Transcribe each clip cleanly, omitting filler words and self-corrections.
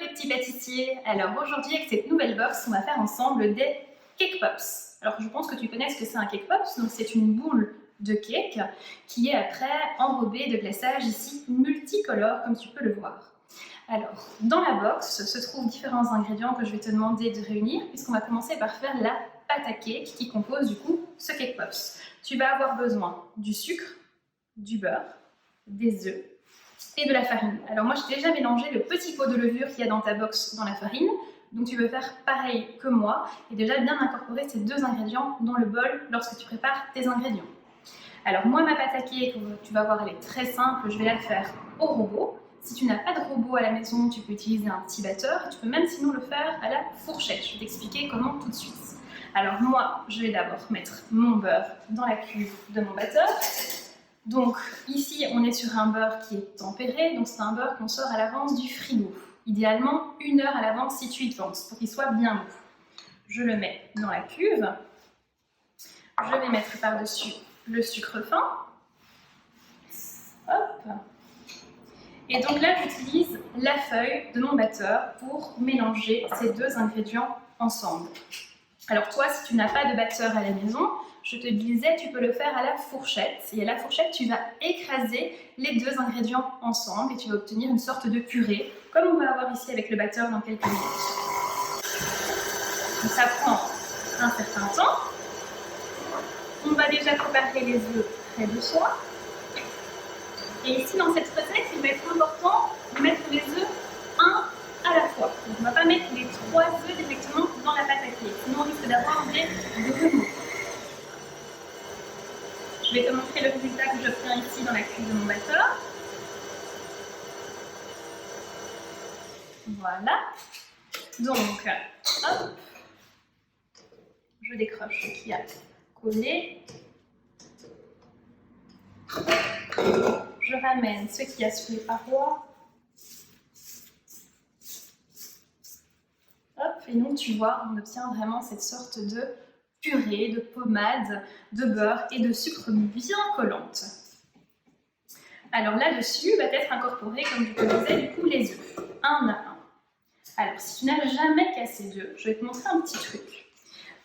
les petits pâtissiers. Alors aujourd'hui avec cette nouvelle box, on va faire ensemble des cake pops. Alors je pense que tu connais ce que c'est un cake pops, donc c'est une boule de cake qui est après enrobée de glaçage ici multicolore comme tu peux le voir. Alors dans la box se trouvent différents ingrédients que je vais te demander de réunir puisqu'on va commencer par faire la pâte à cake qui compose du coup ce cake pops. Tu vas avoir besoin du sucre, du beurre, des œufs et de la farine. Alors moi j'ai déjà mélangé le petit pot de levure qu'il y a dans ta box dans la farine, donc tu veux faire pareil que moi et déjà bien incorporer ces deux ingrédients dans le bol lorsque tu prépares tes ingrédients. Alors moi ma pâte à cake, tu vas voir elle est très simple, je vais la faire au robot. Si tu n'as pas de robot à la maison, tu peux utiliser un petit batteur et tu peux même sinon le faire à la fourchette. Je vais t'expliquer comment tout de suite. Alors moi je vais d'abord mettre mon beurre dans la cuve de mon batteur. Donc ici on est sur un beurre qui est tempéré, donc c'est un beurre qu'on sort à l'avance du frigo. Idéalement 1 heure à l'avance si tu y penses, pour qu'il soit bien mou. Je le mets dans la cuve. Je vais mettre par-dessus le sucre fin. Hop. Et donc là j'utilise la feuille de mon batteur pour mélanger ces deux ingrédients ensemble. Alors toi, si tu n'as pas de batteur à la maison, je te disais, tu peux le faire à la fourchette. Et à la fourchette, tu vas écraser les deux ingrédients ensemble et tu vas obtenir une sorte de purée, comme on va avoir ici avec le batteur dans quelques minutes. Donc ça prend un certain temps. On va déjà préparer les œufs près de soi. Et ici, dans cette recette, il va être important de mettre les œufs un à la fois. Donc on ne va pas mettre les 3 œufs directement dans la pâte à cake, sinon on risque d'avoir des remous. Je vais te montrer le résultat que j'obtiens ici dans la cuve de mon batteur. Voilà. Donc, hop, je décroche ce qui a collé. Je ramène ce qui a sur les parois. Hop, et donc tu vois, on obtient vraiment cette sorte de purée, de pommade, de beurre et de sucre bien collante. Alors là-dessus va être incorporé, comme je te disais, du coup les œufs, un à un. Alors si tu n'as jamais cassé d'œufs, je vais te montrer un petit truc.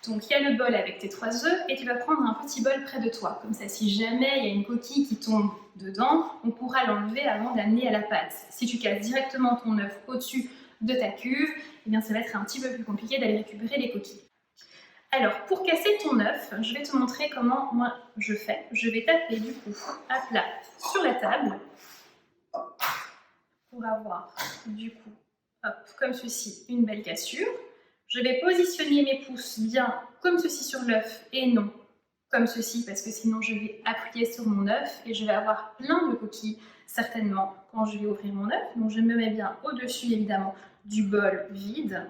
Donc il y a le bol avec tes 3 œufs et tu vas prendre un petit bol près de toi. Comme ça, si jamais il y a une coquille qui tombe dedans, on pourra l'enlever avant d'amener à la pâte. Si tu casses directement ton œuf au-dessus de ta cuve, eh bien ça va être un petit peu plus compliqué d'aller récupérer les coquilles. Alors pour casser ton œuf, je vais te montrer comment moi je fais. Je vais taper du coup à plat sur la table pour avoir du coup, hop, comme ceci, une belle cassure. Je vais positionner mes pouces bien comme ceci sur l'œuf et non comme ceci parce que sinon je vais appuyer sur mon œuf et je vais avoir plein de coquilles certainement quand je vais ouvrir mon œuf. Donc je me mets bien au-dessus évidemment du bol vide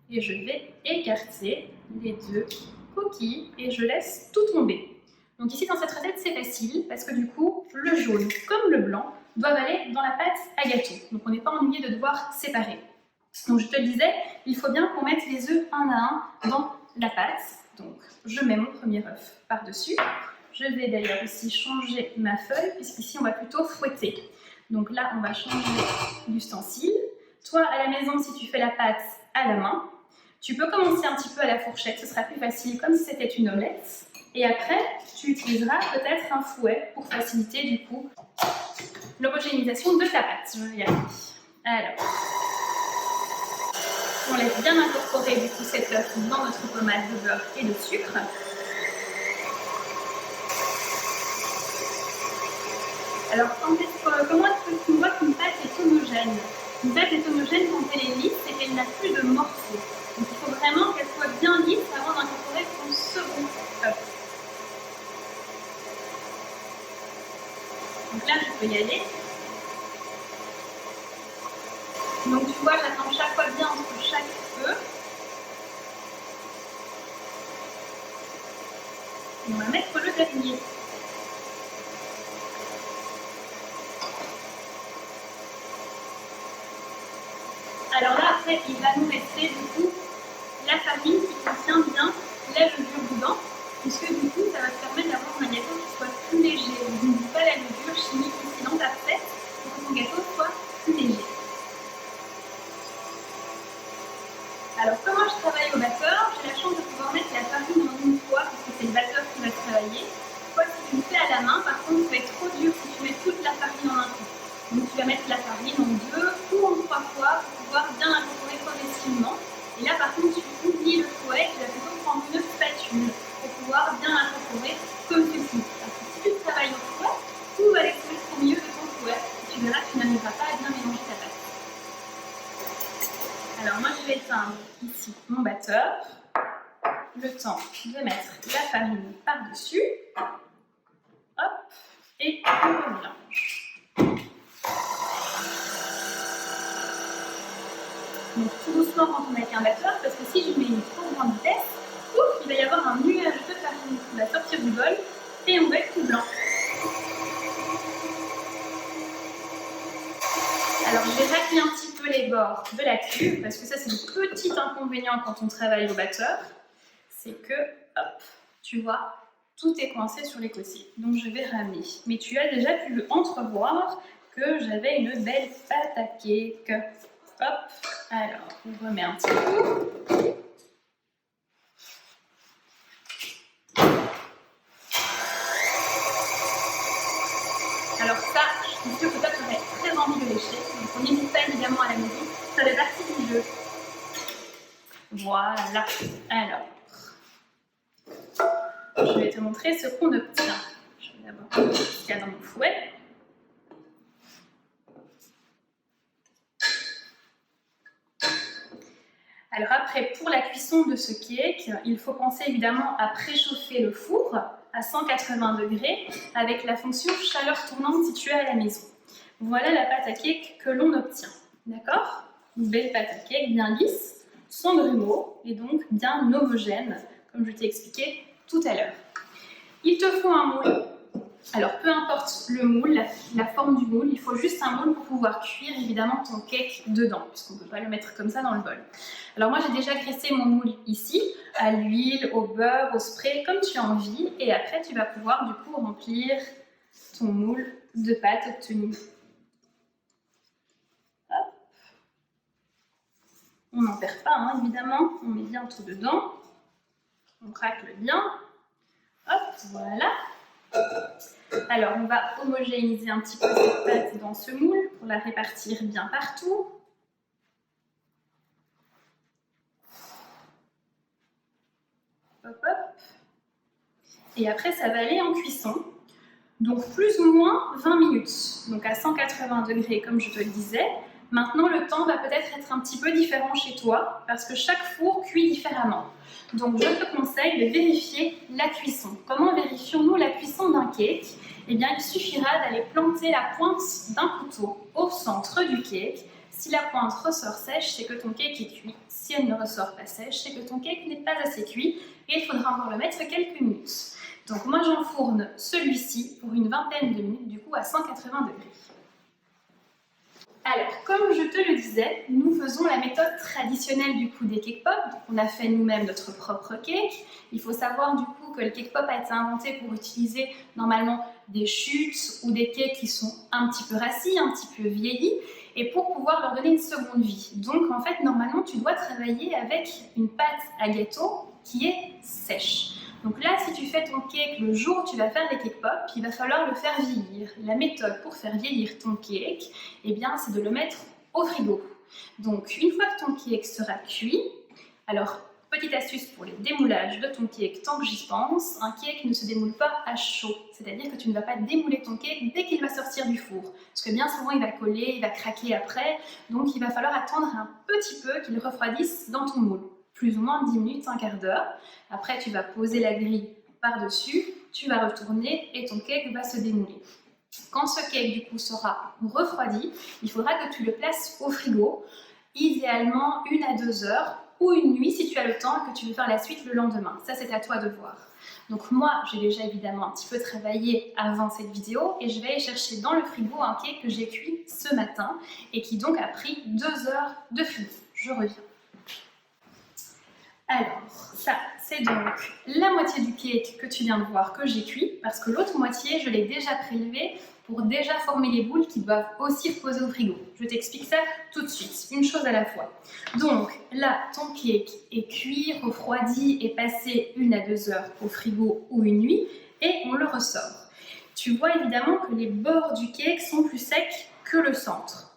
et je vais écarter les 2 coquilles et je laisse tout tomber. Donc ici dans cette recette c'est facile parce que du coup le jaune comme le blanc doivent aller dans la pâte à gâteau. Donc on n'est pas ennuyé de devoir séparer. Donc je te le disais, il faut bien qu'on mette les œufs un à un dans la pâte. Donc je mets mon premier œuf par-dessus. Je vais d'ailleurs aussi changer ma feuille puisqu'ici on va plutôt fouetter. Donc là on va changer d'ustensile. Toi à la maison si tu fais la pâte à la main, tu peux commencer un petit peu à la fourchette, ce sera plus facile comme si c'était une omelette. Et après tu utiliseras peut-être un fouet pour faciliter du coup l'homogénéisation de ta pâte. Je vais y arriver. Alors. On laisse bien incorporer du coup cet œuf dans notre pommade de beurre et de sucre. Alors comment est-ce que tu vois qu'une pâte est homogène? Une pâte est homogène quand elle est lisse et qu'elle n'a plus de morceaux. Donc il faut vraiment qu'elle soit bien lisse avant d'incorporer ton second œuf. Donc là je peux y aller. Donc tu vois, j'attends chaque fois bien entre chaque œuf. Et on va mettre le dernier. Alors là, après, il va nous rester du coup la farine qui contient bien la levure dedans, puisque du coup, ça va te permettre d'avoir un gâteau qui soit plus léger. Donc n'oublie pas la levure chimique ici dans ta recette pour que ton gâteau soit plus léger. coup. Donc tu vas mettre la farine en 2 ou en 3 fois pour pouvoir bien l'incorporer progressivement. Et là par contre tu oublies le fouet, tu vas plutôt prendre une spatule pour pouvoir bien l'incorporer comme ceci. Parce que si tu travailles au fouet, tout va aller se mettre au milieu de ton fouet. Et tu verras que tu n'arriveras pas à bien mélanger ta pâte. Alors moi je vais éteindre ici mon batteur. Le temps de mettre la farine par-dessus. Hop, et on remélange. Donc tout doucement quand on met un batteur, parce que si je mets une trop grande vitesse, ouf, il va y avoir un nuage de farine qui va sortir du bol et on va être tout blanc. Alors je vais racler un petit peu les bords de la cuve, parce que ça c'est le petit inconvénient quand on travaille au batteur. C'est que, hop, tu vois, tout est coincé sur les côtés. Donc je vais ramener. Mais tu as déjà pu entrevoir que j'avais une belle pâte à cake. Hop, alors on remet un petit peu. Alors ça, je suis sûre que toi tu aurais très envie de lécher. Donc on n'hésite pas évidemment à la maison. Ça fait partie du jeu. Voilà. Alors. Je vais te montrer ce qu'on obtient. Je vais d'abord mettre ce qu'il y a dans mon fouet. Alors après, pour la cuisson de ce cake, il faut penser évidemment à préchauffer le four à 180 degrés avec la fonction chaleur tournante située à la maison. Voilà la pâte à cake que l'on obtient. D'accord? Une belle pâte à cake bien lisse, sans grumeaux et donc bien homogène, comme je t'ai expliqué tout à l'heure. Il te faut un moule. Alors peu importe le moule, la forme du moule, il faut juste un moule pour pouvoir cuire évidemment ton cake dedans, puisqu'on ne peut pas le mettre comme ça dans le bol. Alors moi j'ai déjà graissé mon moule ici, à l'huile, au beurre, au spray, comme tu as envie, et après tu vas pouvoir du coup remplir ton moule de pâte obtenue. Hop. On n'en perd pas hein, évidemment, on met bien tout dedans, on racle bien. Hop, voilà. Alors, on va homogénéiser un petit peu cette pâte dans ce moule pour la répartir bien partout. Hop, hop. Et après, ça va aller en cuisson. Donc, plus ou moins 20 minutes. Donc, à 180 degrés, comme je te le disais. Maintenant, le temps va peut-être être un petit peu différent chez toi parce que chaque four cuit différemment. Donc, je te conseille de vérifier la cuisson. Comment vérifions-nous la cuisson d'un cake? Eh bien, il suffira d'aller planter la pointe d'un couteau au centre du cake. Si la pointe ressort sèche, c'est que ton cake est cuit. Si elle ne ressort pas sèche, c'est que ton cake n'est pas assez cuit et il faudra encore le mettre quelques minutes. Donc, moi, j'enfourne celui-ci pour une vingtaine de minutes, du coup, à 180 degrés. Alors, comme je te le disais, nous faisons la méthode traditionnelle du coup des cake pop. On a fait nous-mêmes notre propre cake. Il faut savoir du coup que le cake pop a été inventé pour utiliser normalement des chutes ou des cakes qui sont un petit peu rassis, un petit peu vieillis, et pour pouvoir leur donner une seconde vie. Donc en fait, normalement, tu dois travailler avec une pâte à gâteau qui est sèche. Donc là, si tu fais ton cake le jour où tu vas faire des cake pop, il va falloir le faire vieillir. La méthode pour faire vieillir ton cake, eh bien, c'est de le mettre au frigo. Donc, une fois que ton cake sera cuit, alors, petite astuce pour les démoulages de ton cake, tant que j'y pense, un cake ne se démoule pas à chaud. C'est-à-dire que tu ne vas pas démouler ton cake dès qu'il va sortir du four. Parce que bien souvent, il va coller, il va craquer après. Donc, il va falloir attendre un petit peu qu'il refroidisse dans ton moule. Plus ou moins 10 minutes, un quart d'heure. Après, tu vas poser la grille par-dessus, tu vas retourner et ton cake va se démouler. Quand ce cake, du coup, sera refroidi, il faudra que tu le places au frigo, idéalement 1 à 2 heures ou une nuit si tu as le temps et que tu veux faire la suite le lendemain. Ça, c'est à toi de voir. Donc moi, j'ai déjà évidemment un petit peu travaillé avant cette vidéo et je vais aller chercher dans le frigo un cake que j'ai cuit ce matin et qui donc a pris 2 heures de frigo. Je reviens. Alors, ça, c'est donc la moitié du cake que tu viens de voir que j'ai cuit, parce que l'autre moitié, je l'ai déjà prélevé pour déjà former les boules qui doivent aussi reposer au frigo. Je t'explique ça tout de suite, une chose à la fois. Donc là, ton cake est cuit, refroidi et passé 1 à 2 heures au frigo ou une nuit, et on le ressort. tu vois évidemment que les bords du cake sont plus secs que le centre.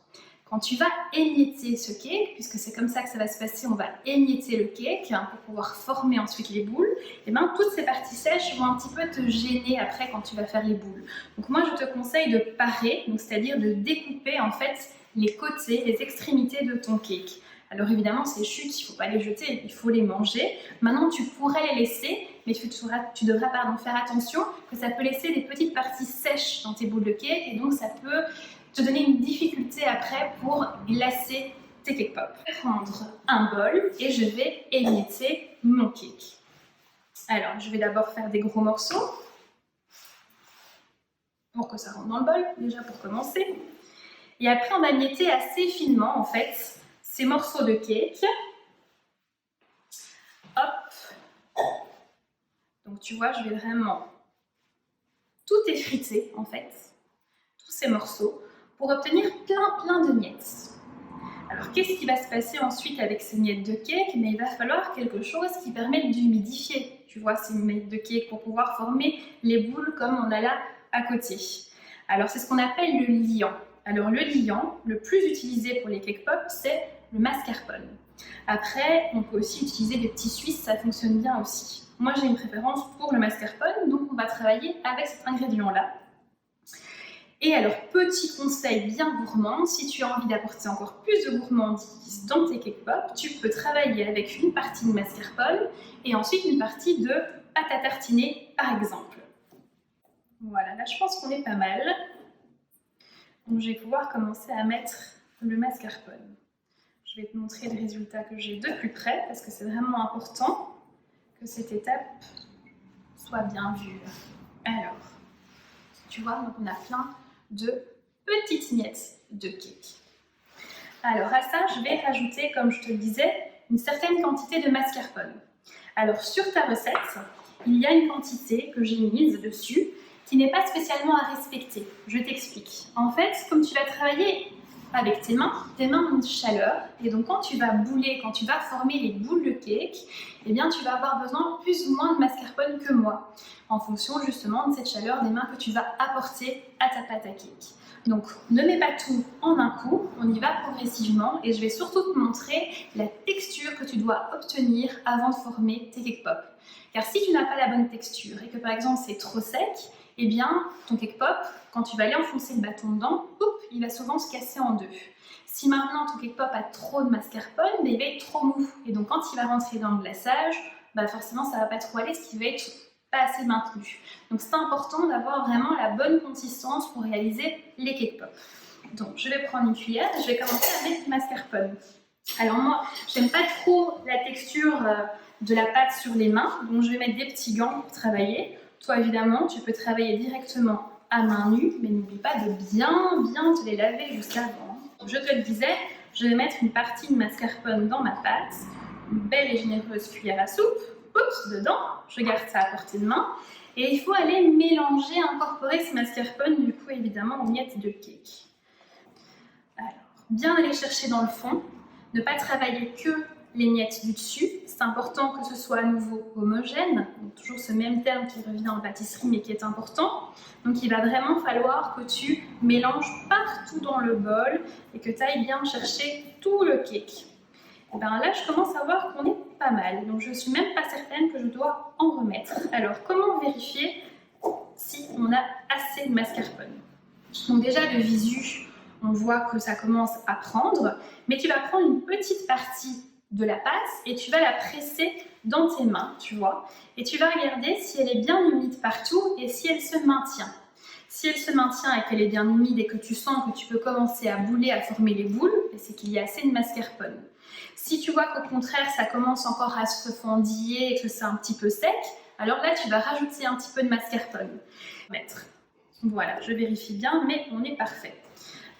Quand tu vas émietter ce cake, puisque c'est comme ça que ça va se passer, on va émietter le cake pour pouvoir former ensuite les boules, et bien toutes ces parties sèches vont un petit peu te gêner après quand tu vas faire les boules. Donc moi je te conseille de parer, c'est-à-dire de découper en fait les côtés, les extrémités de ton cake. Alors évidemment ces chutes, il ne faut pas les jeter, il faut les manger. Maintenant tu pourrais les laisser, mais tu devras faire attention que ça peut laisser des petites parties sèches dans tes boules de cake, et donc ça peut te donner une difficulté après pour glacer tes cake pops. Je vais prendre un bol et je vais émietter mon cake. Alors, je vais d'abord faire des gros morceaux pour que ça rentre dans le bol, déjà pour commencer. Et après, on va émietter assez finement, en fait, ces morceaux de cake. Hop. Donc, tu vois, je vais vraiment tout effriter, en fait, tous ces morceaux, pour obtenir plein de miettes. Alors qu'est-ce qui va se passer ensuite avec ces miettes de cake? Mais il va falloir quelque chose qui permette d'humidifier, tu vois, ces miettes de cake pour pouvoir former les boules comme on a là à côté. Alors c'est ce qu'on appelle le liant. Alors le liant, le plus utilisé pour les cake pops, c'est le mascarpone. Après, on peut aussi utiliser des petits suisses, ça fonctionne bien aussi. Moi j'ai une préférence pour le mascarpone, donc on va travailler avec cet ingrédient-là. Et alors, petit conseil bien gourmand, si tu as envie d'apporter encore plus de gourmandise dans tes cake pops, tu peux travailler avec une partie de mascarpone et ensuite une partie de pâte à tartiner, par exemple. Voilà, là je pense qu'on est pas mal. Donc je vais pouvoir commencer à mettre le mascarpone. Je vais te montrer le résultat que j'ai de plus près, parce que c'est vraiment important que cette étape soit bien vue. Alors, tu vois, donc on a plein de petites miettes de cake. Alors à ça, je vais rajouter, comme je te le disais, une certaine quantité de mascarpone. Alors sur ta recette, il y a une quantité que j'ai mise dessus qui n'est pas spécialement à respecter. Je t'explique. En fait, comme tu vas travailler avec tes mains ont une chaleur, et donc quand tu vas bouler, quand tu vas former les boules de cake, eh bien tu vas avoir besoin plus ou moins de mascarpone que moi, en fonction justement de cette chaleur des mains que tu vas apporter à ta pâte à cake. Donc ne mets pas tout en un coup, on y va progressivement, et je vais surtout te montrer la texture que tu dois obtenir avant de former tes cake pops. Car si tu n'as pas la bonne texture et que par exemple c'est trop sec, eh bien ton cake pop, quand tu vas aller enfoncer le bâton dedans, il va souvent se casser en deux. Si maintenant ton cake pop a trop de mascarpone, il va être trop mou. Et donc quand il va rentrer dans le glaçage, forcément ça ne va pas trop aller, ce qui va être pas assez maintenu. Donc c'est important d'avoir vraiment la bonne consistance pour réaliser les cake pops. Donc je vais prendre une cuillère et je vais commencer à mettre du mascarpone. Alors moi, j'aime pas trop la texture de la pâte sur les mains, donc je vais mettre des petits gants pour travailler. Toi évidemment, tu peux travailler directement à main nue, mais n'oublie pas de bien te les laver juste avant. Je te le disais, je vais mettre une partie de mascarpone dans ma pâte, une belle et généreuse cuillère à soupe, dedans, je garde ça à portée de main, et il faut aller mélanger, incorporer ce mascarpone du coup évidemment aux miettes de cake. Alors, bien aller chercher dans le fond, ne pas travailler que les miettes du dessus, c'est important que ce soit à nouveau homogène, donc toujours ce même terme qui revient en pâtisserie mais qui est important. Donc il va vraiment falloir que tu mélanges partout dans le bol et que tu ailles bien chercher tout le cake. Et bien là je commence à voir qu'on est pas mal, donc je ne suis même pas certaine que je dois en remettre. Alors comment vérifier si on a assez de mascarpone? Donc déjà de visu, on voit que ça commence à prendre, mais tu vas prendre une petite partie de la pâte et tu vas la presser dans tes mains, tu vois, et tu vas regarder si elle est bien humide partout et si elle se maintient. Si elle se maintient et qu'elle est bien humide et que tu sens que tu peux commencer à bouler, à former les boules, c'est qu'il y a assez de mascarpone. Si tu vois qu'au contraire ça commence encore à se refendiller et que c'est un petit peu sec, alors là tu vas rajouter un petit peu de mascarpone. Voilà, je vérifie bien, mais on est parfait.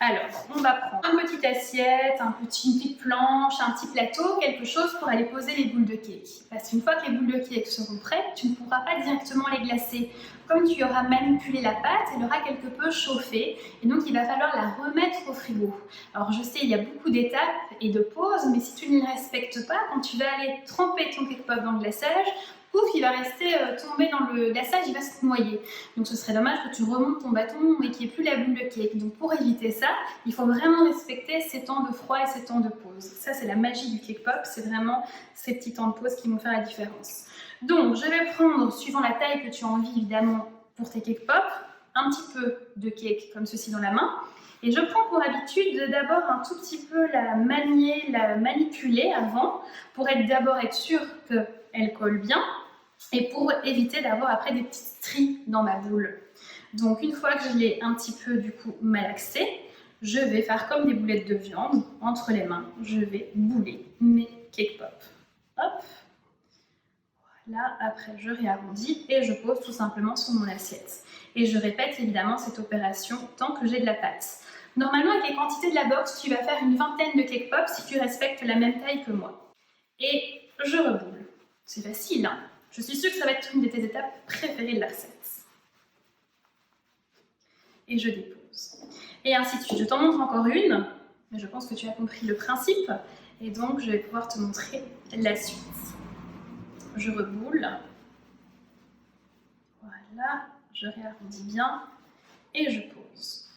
Alors, on va prendre une petite assiette, une petite planche, un petit plateau, quelque chose pour aller poser les boules de cake. Parce qu'une fois que les boules de cake seront prêtes, tu ne pourras pas directement les glacer. Comme tu auras manipulé la pâte, elle aura quelque peu chauffé et donc il va falloir la remettre au frigo. Alors je sais, il y a beaucoup d'étapes et de pauses, mais si tu ne les respectes pas, quand tu vas aller tremper ton cake pop dans le glaçage, pouf, il va rester tombé dans le glaçage, il va se noyer. Donc ce serait dommage que tu remontes ton bâton et qu'il n'y ait plus la boule de cake. Donc pour éviter ça, il faut vraiment respecter ces temps de froid et ces temps de pause. Ça, c'est la magie du cake pop, c'est vraiment ces petits temps de pause qui vont faire la différence. Donc je vais prendre, suivant la taille que tu as envie évidemment pour tes cake pop, un petit peu de cake comme ceci dans la main. Et je prends pour habitude de d'abord un tout petit peu la manier, la manipuler avant, pour d'abord être sûre qu'elle colle bien et pour éviter d'avoir après des petites stries dans ma boule. Donc une fois que je l'ai un petit peu du coup malaxée, je vais faire comme des boulettes de viande entre les mains. Je vais bouler mes cake pop. Hop. Voilà, après je réarrondis et je pose tout simplement sur mon assiette. Et je répète évidemment cette opération tant que j'ai de la pâte. Normalement, avec les quantités de la box, tu vas faire une vingtaine de cake pops si tu respectes la même taille que moi. Et je reboule. C'est facile, hein? Je suis sûre que ça va être une de tes étapes préférées de la recette. Et je dépose. Et ainsi de suite. Je t'en montre encore une, mais je pense que tu as compris le principe. Et donc, je vais pouvoir te montrer la suite. Je reboule. Voilà, je réarrondis bien et je pose.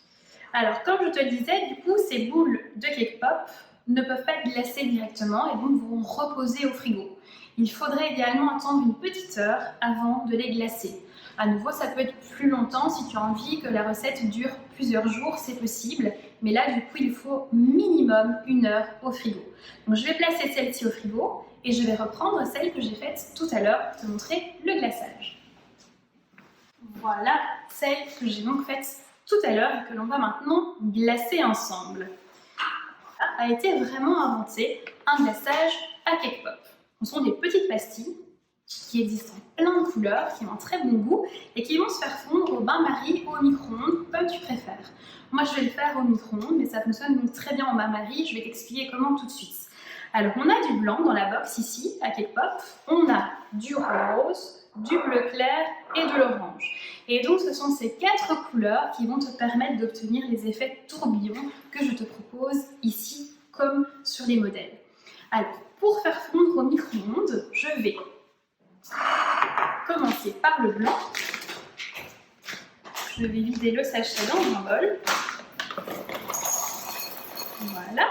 Alors, comme je te le disais, du coup, ces boules de cake pop ne peuvent pas glacer directement et donc vont reposer au frigo. Il faudrait idéalement attendre une petite heure avant de les glacer. À nouveau, ça peut être plus longtemps si tu as envie que la recette dure plusieurs jours, c'est possible. Mais là, du coup, il faut minimum 1 heure au frigo. Donc, je vais placer celle-ci au frigo et je vais reprendre celle que j'ai faite tout à l'heure pour te montrer le glaçage. Voilà celle que j'ai donc faite tout à l'heure et que l'on va maintenant glacer ensemble. A été vraiment inventé un glaçage à cake pop. Ce sont des petites pastilles qui existent en plein de couleurs, qui ont un très bon goût et qui vont se faire fondre au bain-marie ou au micro-ondes, comme tu préfères. Moi, je vais le faire au micro-ondes, mais ça fonctionne donc très bien au bain-marie. Je vais t'expliquer comment tout de suite. Alors, on a du blanc dans la box ici, à cake pop. On a du rose, du bleu clair et de l'orange. Et donc, ce sont ces 4 couleurs qui vont te permettre d'obtenir les effets tourbillons que je te propose ici, comme sur les modèles. Alors, pour faire fondre au micro-ondes, je vais commencer par le blanc. Je vais vider le sachet dans un bol. Voilà.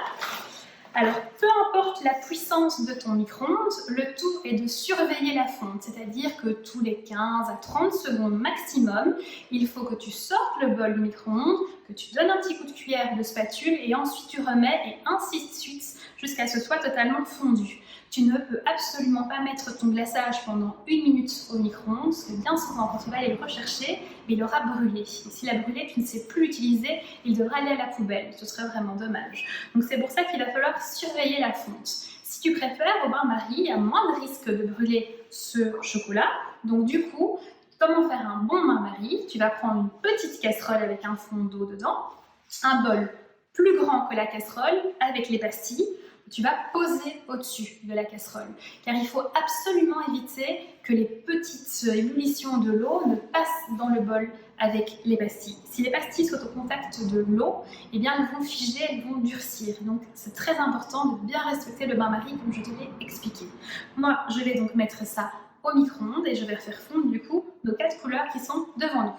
Alors, peu importe la puissance de ton micro-ondes, le tout est de surveiller la fonte, c'est-à-dire que tous les 15 à 30 secondes maximum, il faut que tu sortes le bol du micro-ondes, que tu donnes un petit coup de cuillère de spatule et ensuite tu remets et ainsi de suite jusqu'à ce que ce soit totalement fondu. Tu ne peux absolument pas mettre ton glaçage pendant 1 minute au micro-ondes, parce que bien souvent, quand tu vas aller le rechercher, il aura brûlé. Et s'il a brûlé, tu ne sais plus l'utiliser, il devra aller à la poubelle. Ce serait vraiment dommage. Donc c'est pour ça qu'il va falloir surveiller la fonte. Si tu préfères, au bain-marie, il y a moins de risque de brûler ce chocolat. Donc du coup, comment faire un bon bain-marie? Tu vas prendre une petite casserole avec un fond d'eau dedans, un bol plus grand que la casserole avec les pastilles. Tu vas poser au-dessus de la casserole, car il faut absolument éviter que les petites ébullitions de l'eau ne passent dans le bol avec les pastilles. Si les pastilles sont au contact de l'eau, eh bien elles vont figer, elles vont durcir. Donc c'est très important de bien respecter le bain-marie comme je te l'ai expliqué. Moi, je vais donc mettre ça au micro-ondes et je vais faire fondre du coup nos 4 couleurs qui sont devant nous.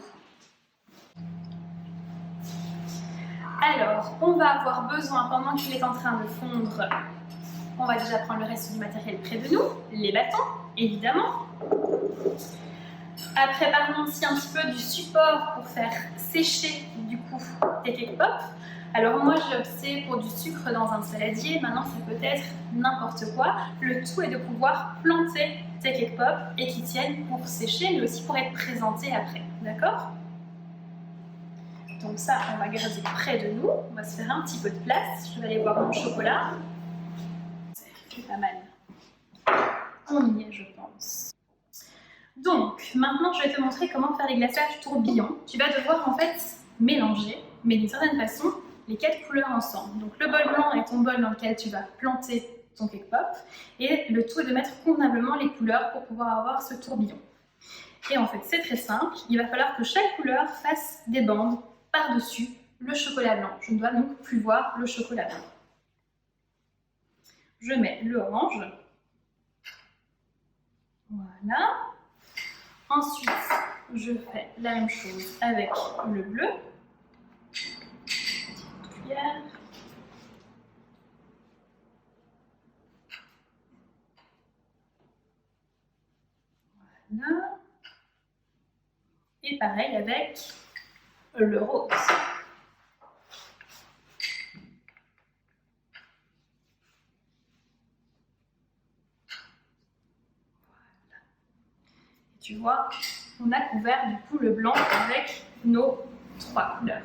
Alors, on va avoir besoin, pendant qu'il est en train de fondre, on va déjà prendre le reste du matériel près de nous, les bâtons, évidemment. Après, parlons aussi un petit peu du support pour faire sécher, du coup, tes cake pop. Alors moi, j'ai opté pour du sucre dans un saladier. Maintenant, ça peut être n'importe quoi. Le tout est de pouvoir planter tes cake pop et qu'ils tiennent pour sécher, mais aussi pour être présentés après, d'accord ? Donc ça, on va garder près de nous. On va se faire un petit peu de place. Je vais aller voir mon chocolat. C'est pas mal. On y est, je pense. Donc, maintenant, je vais te montrer comment faire les glaçages tourbillons. Tu vas devoir en fait mélanger, mais d'une certaine façon, les 4 couleurs ensemble. Donc, le bol blanc est ton bol dans lequel tu vas planter ton cake pop. Et le tout est de mettre convenablement les couleurs pour pouvoir avoir ce tourbillon. Et en fait, c'est très simple. Il va falloir que chaque couleur fasse des bandes par-dessus le chocolat blanc. Je ne dois donc plus voir le chocolat blanc. Je mets le orange. Voilà. Ensuite, je fais la même chose avec le bleu. Petite cuillère. Voilà. Et pareil avec le rose. Tu vois, on a couvert du coup le blanc avec nos 3 couleurs.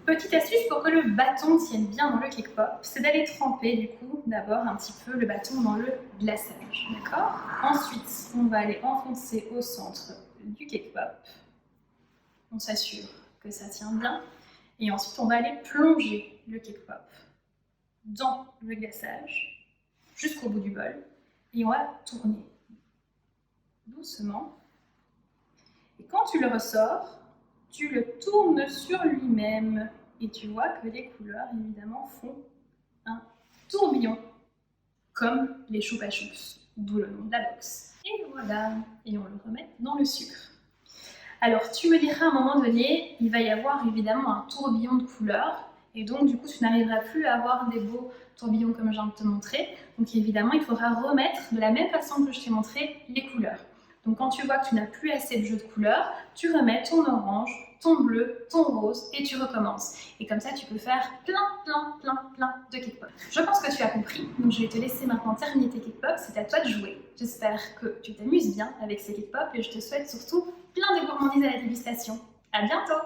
Petite astuce pour que le bâton tienne bien dans le cake pop, c'est d'aller tremper du coup d'abord un petit peu le bâton dans le glaçage, d'accord? Ensuite, on va aller enfoncer au centre du cake pop. On s'assure que ça tient bien. Et ensuite, on va aller plonger le cake pop dans le glaçage jusqu'au bout du bol. Et on va tourner doucement. Et quand tu le ressors, tu le tournes sur lui-même. Et tu vois que les couleurs, évidemment, font un tourbillon, comme les choupa choups, d'où le nom de la box. Et voilà, et on le remet dans le sucre. Alors, tu me diras à un moment donné, il va y avoir évidemment un tourbillon de couleurs, et donc du coup, tu n'arriveras plus à avoir des beaux tourbillons comme je viens de te montrer. Donc évidemment, il faudra remettre de la même façon que je t'ai montré les couleurs. Donc quand tu vois que tu n'as plus assez de jeu de couleurs, tu remets ton orange, ton bleu, ton rose et tu recommences. Et comme ça, tu peux faire plein de cake pop. Je pense que tu as compris, donc je vais te laisser maintenant terminer tes cake pop, c'est à toi de jouer. J'espère que tu t'amuses bien avec ces cake pop et je te souhaite surtout plein de gourmandises à la dégustation. À bientôt!